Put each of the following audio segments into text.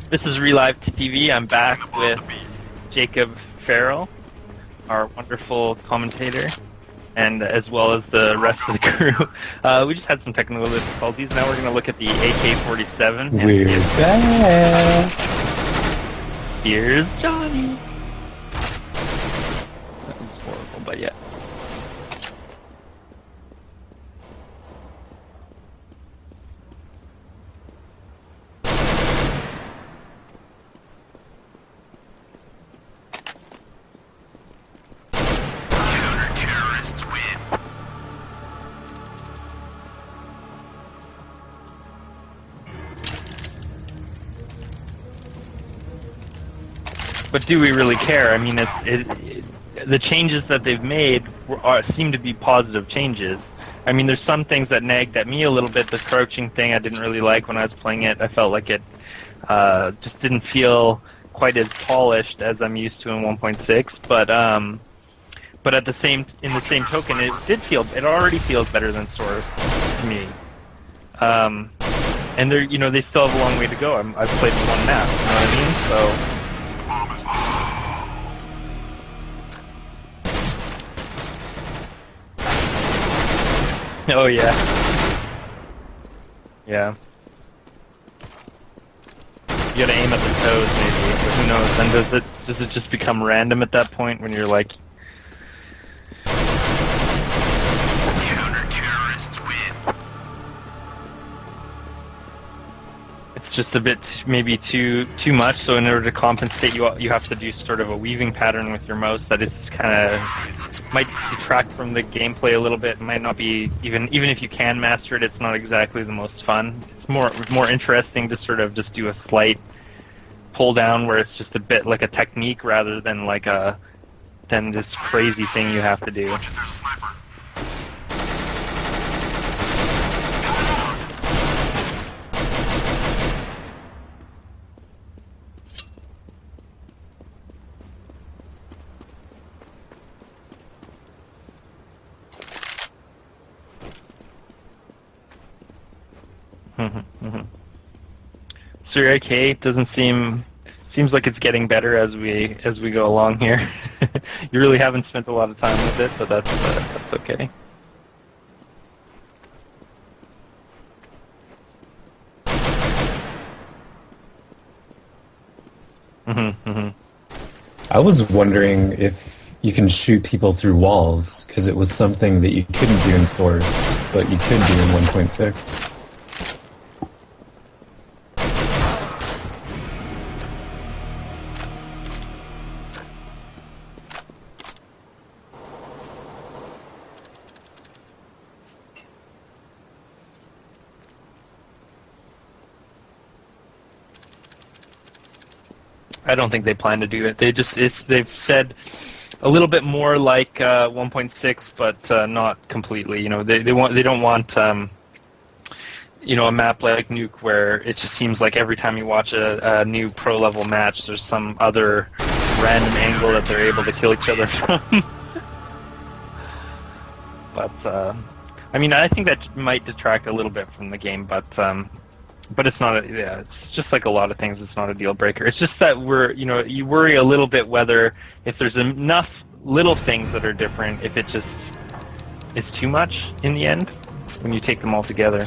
This is relivetv. I'm back with Jacob Farrell, our wonderful commentator, and as well as the rest of the crew. We just had some technical difficulties. Now we're going to look at the AK-47. We're back. Here's Johnny. That was horrible, but yeah. But do we really care? I mean, the changes that they've made seem to be positive changes. I mean, there's some things that nagged at me a little bit. The crouching thing I didn't really like when I was playing it. I felt like it just didn't feel quite as polished as I'm used to in 1.6. But in the same token, it already feels better than Source to me. And they still have a long way to go. I've played one map, you know what I mean? So. Oh yeah. Yeah. You gotta aim at the toes maybe, but who knows, then does it just become random at that point when you're like counter-terrorists win? It's just a bit maybe too much, so in order to compensate you have to do sort of a weaving pattern with your mouse that is kinda might detract from the gameplay a little bit. It might not be even if you can master it, it's not exactly the most fun. It's more interesting to sort of just do a slight pull down where it's just a bit like a technique rather than than this crazy thing you have to do. Watch it, there's a sniper. So your AK seems like it's getting better as we go along here. You really haven't spent a lot of time with it, but that's okay. I was wondering if you can shoot people through walls, because it was something that you couldn't do in Source, but you could do in 1.6. I don't think they plan to do it. They've said a little bit more like 1.6, but not completely. You know, they don't want a map like Nuke where it just seems like every time you watch a new pro level match, there's some other random angle that they're able to kill each other from. But I mean, I think that might detract a little bit from the game, but it's not. It's just like a lot of things. It's not a deal breaker. It's just that you worry a little bit whether if there's enough little things that are different, if it just is too much in the end when you take them all together.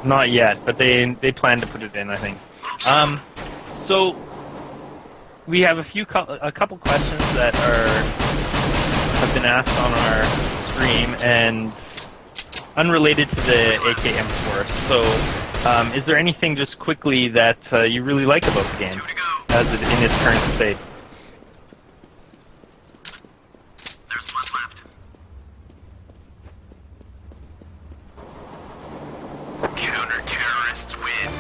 Not yet, but they plan to put it in, I think. So we have a couple questions that have been asked on our stream and unrelated to the AKM Source. So, is there anything just quickly that you really like about the game as it in its current state? There's one left. Counter-terrorists win.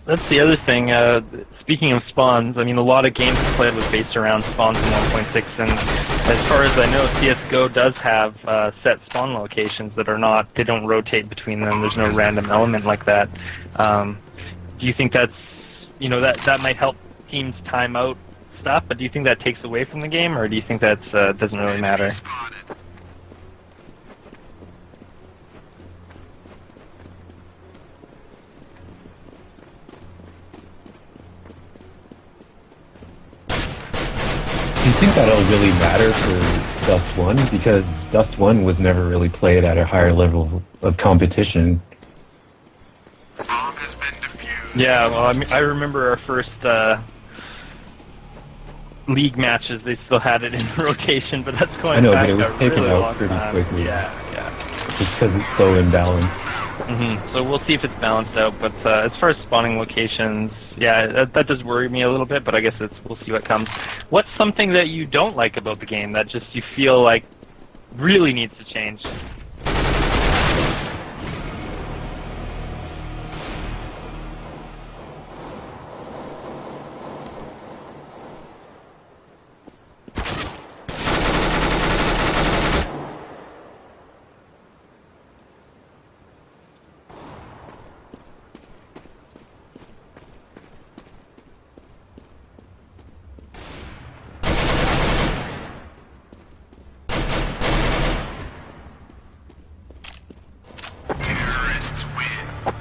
that's the other thing. Speaking of spawns, I mean, a lot of games played was based around spawns in 1.6, and as far as I know, CS:GO does have set spawn locations that are not. They don't rotate between them. There's no random element like that. Do you think that's, that might help teams time out stuff? But do you think that takes away from the game, or do you think that doesn't really matter? Do you think that'll really matter for Dust 1? Because Dust 1 was never really played at a higher level of competition. Bomb has been defused. Yeah, well, I remember our first league matches. They still had it in rotation, but that's going back but it was a taken really out long pretty time. quickly. Yeah. Just because it's so imbalanced. So we'll see if it's balanced out. But as far as spawning locations, yeah, that does worry me a little bit. But I guess we'll see what comes. What's something that you don't like about the game that just you feel like really needs to change? Terrorists win.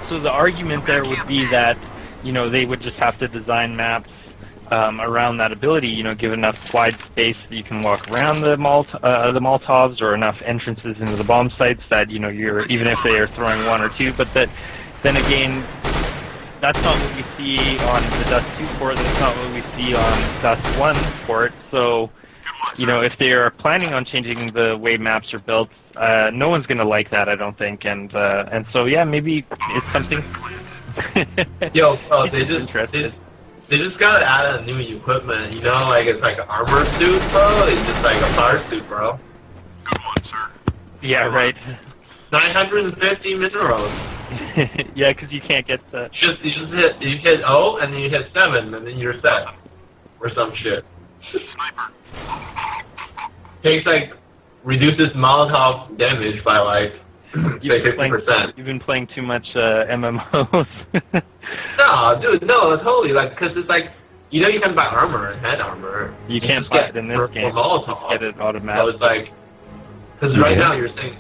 So the argument there would be that, they would just have to design maps around that ability, give enough wide space that you can walk around the Molotovs, or enough entrances into the bomb sites that, you're, even if they are throwing one or two, but then again, that's not what we see on the Dust 2 port, that's not what we see on Dust 1 port, so, if they are planning on changing the way maps are built, no one's going to like that, I don't think, and so, yeah, maybe it's something... Yo, they just gotta add a new equipment, like it's like an armor suit, bro. It's just like a power suit, bro. Good one, sir. Yeah, right. 950 minerals. Yeah, because you can't get the... You hit O, and then you hit 7, and then you're set. Or some shit. Sniper. Takes reduces Molotov damage by say 50%. You've been playing too much MMOs. No, dude, no, totally. Because it's you can buy armor and head armor. You can't buy it in this game. For Molotov. Get it So automatically. it's because right now you're saying,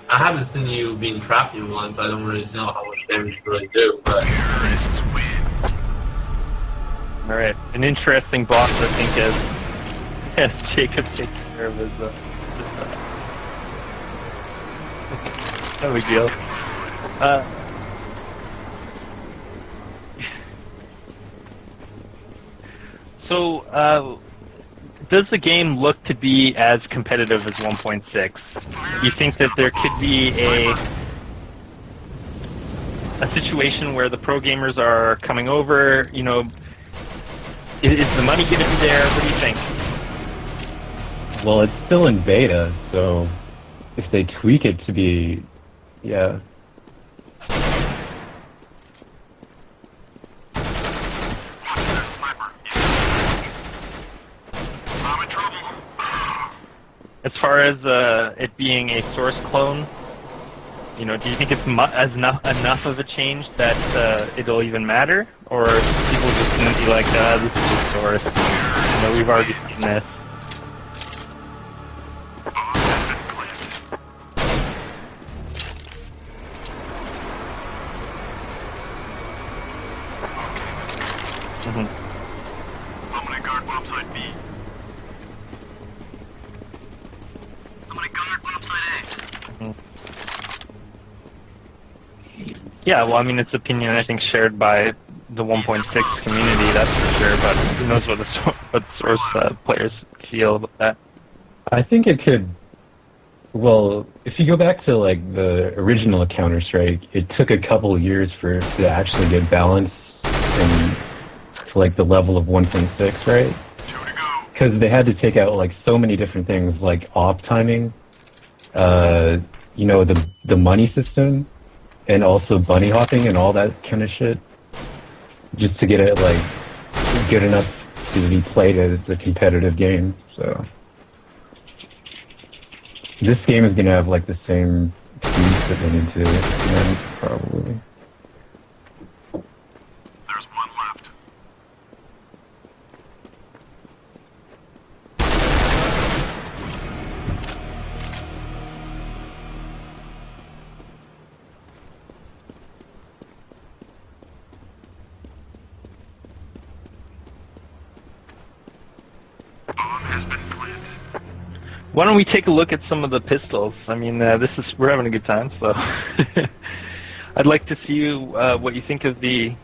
I haven't seen you being trapped in one, so I don't really know how much damage you really do. But Terrorists win. All right, an interesting boss, I think, as Jacob takes care of his. No big deal. So, does the game look to be as competitive as 1.6? Do you think that there could be a situation where the pro gamers are coming over? Is the money going to be there? What do you think? Well, it's still in beta, so if they tweak it to be, yeah. Sniper. I'm in trouble. As far as it being a source clone, do you think it's enough of a change that it'll even matter? Or are people just going to be like, this is just source, we've already seen this? I'm gonna guard bomb site B. I'm gonna guard bomb site A. Yeah, well, I mean, it's opinion, I think, shared by the 1.6 community, that's for sure, but who knows what source players feel about that. I think it could, well, if you go back to, the original Counter-Strike, it took a couple years for it to actually get balanced and to like the level of 1.6, right? Because they had to take out like so many different things, like op timing, you know, the money system, and also bunny hopping and all that kind of shit, just to get it like good enough to be played as a competitive game. So this game is gonna have like the same tweaks that they need to implement, probably. There's one left. Bomb has been planted. Why don't we take a look at some of the pistols? I mean, we're having a good time, so I'd like to see what you think of the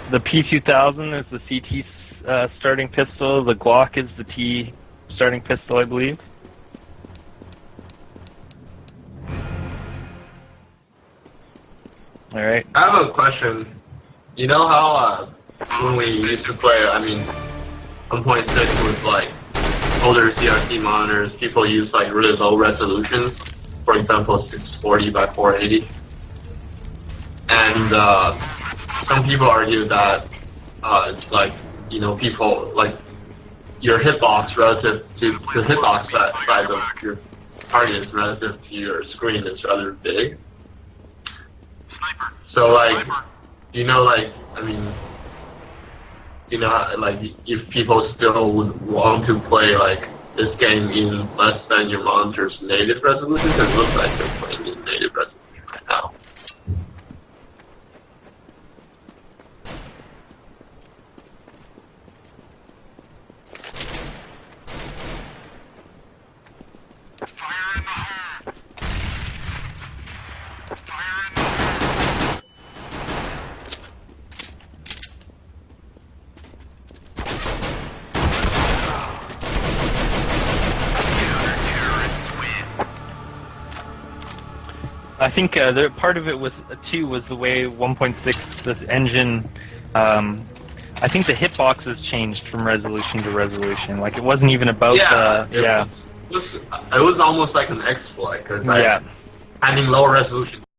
P2000 is the CT starting pistol. The Glock is the T starting pistol, I believe. All right. I have a question. You know how when we used to play, I mean, 1.6 was like older CRT monitors, people use like really low resolutions, for example 640 by 480, and some people argue that it's like, you know, people like your hitbox relative to the hitbox size of your target relative to your screen is rather big. Sniper. So like, Sniper. you know, like, I mean, you know, like, if people still would want to play, like, this game in less than your monitor's native resolution, because it looks like they're playing in native resolution right now. Fire in the hole. Fire in the hole. Counter-terrorists win. I think part of it was too was the way 1.6 this engine. I think the hitboxes changed from resolution to resolution. Like it wasn't even about it was almost like an exploit, because like, yeah. having low resolution